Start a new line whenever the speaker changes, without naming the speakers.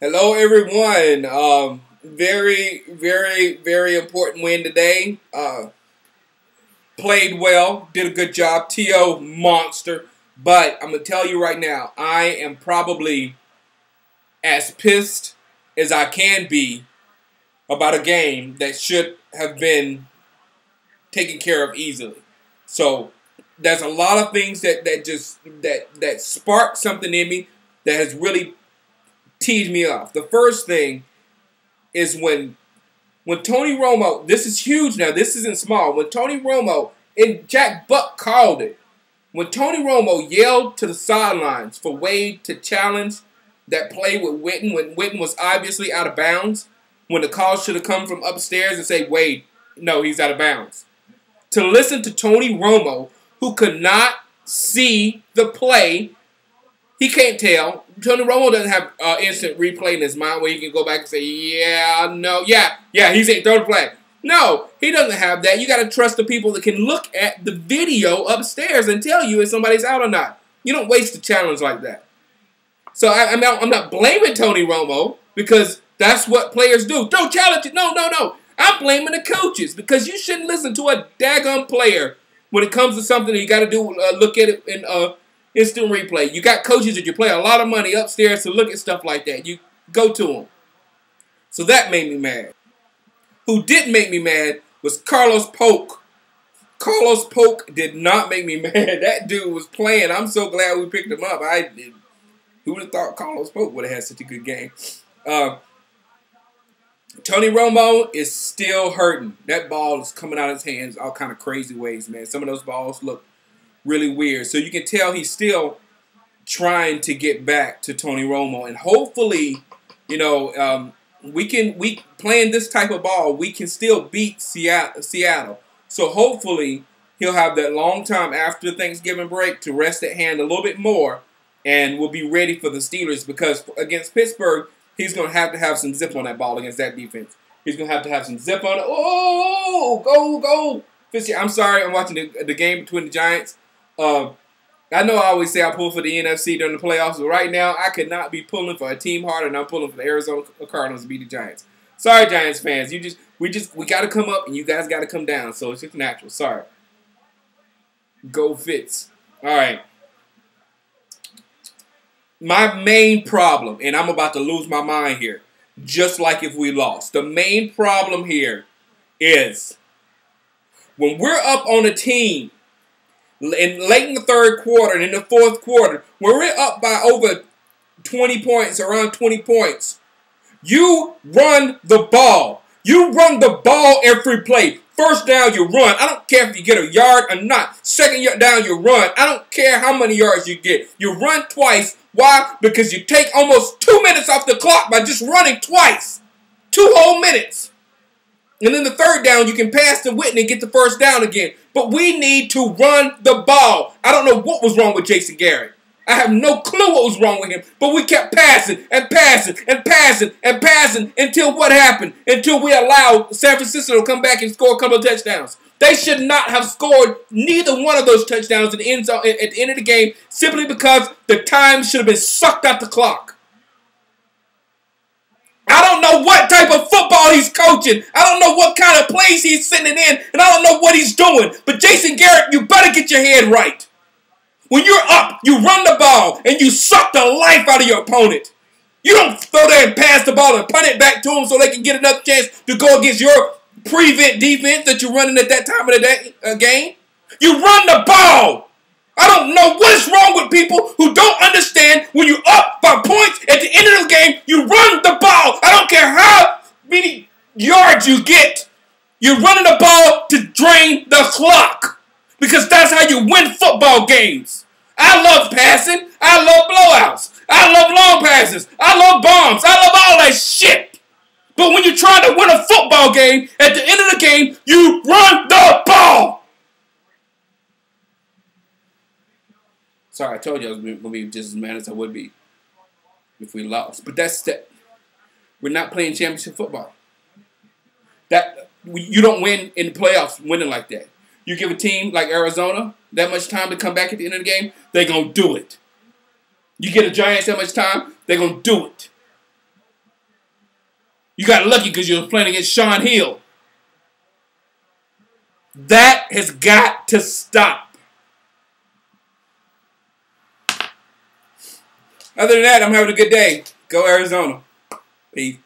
Hello, everyone. Very important win today. Played well, did a good job. T.O. monster. But I'm going to tell you right now, I am probably as pissed as I can be about a game that should have been taken care of easily. So there's a lot of things that sparked something in me that has really teased me off. The first thing is when Tony Romo, this is huge now, this isn't small. When Tony Romo, and Jack Buck called it, when Tony Romo yelled to the sidelines for Wade to challenge that play with Witten, when Witten was obviously out of bounds, when the call should have come from upstairs and say, Wade, no, he's out of bounds. To listen to Tony Romo, who could not see the play, he can't tell. Tony Romo doesn't have instant replay in his mind where he can go back and say, he's ain't throw the flag. No, he doesn't have that. You got to trust the people that can look at the video upstairs and tell you if somebody's out or not. You don't waste a challenge like that. So I'm not blaming Tony Romo because that's what players do. Don't challenge it. No. I'm blaming the coaches because you shouldn't listen to a daggone player when it comes to something that you got to do. Look at it in instant replay. You got coaches that you play a lot of money upstairs to look at stuff like that. You go to them. So that made me mad. Who didn't make me mad was Carlos Polk. Carlos Polk did not make me mad. That dude was playing. I'm so glad we picked him up. Who would have thought Carlos Polk would have had such a good game? Tony Romo is still hurting. That ball is coming out of his hands all kind of crazy ways, man. Some of those balls look really weird. So you can tell he's still trying to get back to Tony Romo. And hopefully, we playing this type of ball, we can still beat Seattle. So hopefully he'll have that long time after the Thanksgiving break to rest that hand a little bit more and will be ready for the Steelers because against Pittsburgh, he's going to have some zip on that ball against that defense. He's going to have some zip on it. Oh, go. I'm sorry, I'm watching the game between the Giants. I know I always say I pull for the NFC during the playoffs, but right now I could not be pulling for a team harder than I'm pulling for the Arizona Cardinals to beat the Giants. Sorry, Giants fans. We got to come up and you guys got to come down. So it's just natural. Sorry. Go Fitz. All right. My main problem, and I'm about to lose my mind here, just like if we lost. The main problem here is when we're up on a team late in the third quarter and in the fourth quarter, when we're up by over 20 points, around 20 points, you run the ball. You run the ball every play. First down, you run. I don't care if you get a yard or not. Second down, you run. I don't care how many yards you get. You run twice. Why? Because you take almost 2 minutes off the clock by just running twice. 2 whole minutes. And then the third down, you can pass to Whitney and get the first down again. But we need to run the ball. I don't know what was wrong with Jason Garrett. I have no clue what was wrong with him. But we kept passing until what happened? Until we allowed San Francisco to come back and score a couple of touchdowns. They should not have scored neither one of those touchdowns in the end zone at the end of the game simply because the time should have been sucked out the clock. I don't know what type of football he's coaching. I don't know what kind of plays he's sending in, and I don't know what he's doing. But Jason Garrett, you better get your head right. When you're up, you run the ball, and you suck the life out of your opponent. You don't throw there and pass the ball and punt it back to them so they can get another chance to go against your prevent defense that you're running at that time of the game. You run the ball. I don't know what is wrong with people who don't understand when you're up by points at the end of the game, you run the ball. I don't care how many yards you get. You're running the ball to drain the clock because that's how you win football games. I love passing. I love blowouts. I love long passes. I love bombs. I love all that shit. But when you're trying to win a football game, at the end of the game, you run the ball. Sorry, I told you I was going to be just as mad as I would be if we lost. But that's that. We're not playing championship football. You don't win in the playoffs winning like that. You give a team like Arizona that much time to come back at the end of the game, they're going to do it. You get the Giants that much time, they're going to do it. You got lucky because you were playing against Sean Hill. That has got to stop. Other than that, I'm having a good day. Go Arizona. Peace.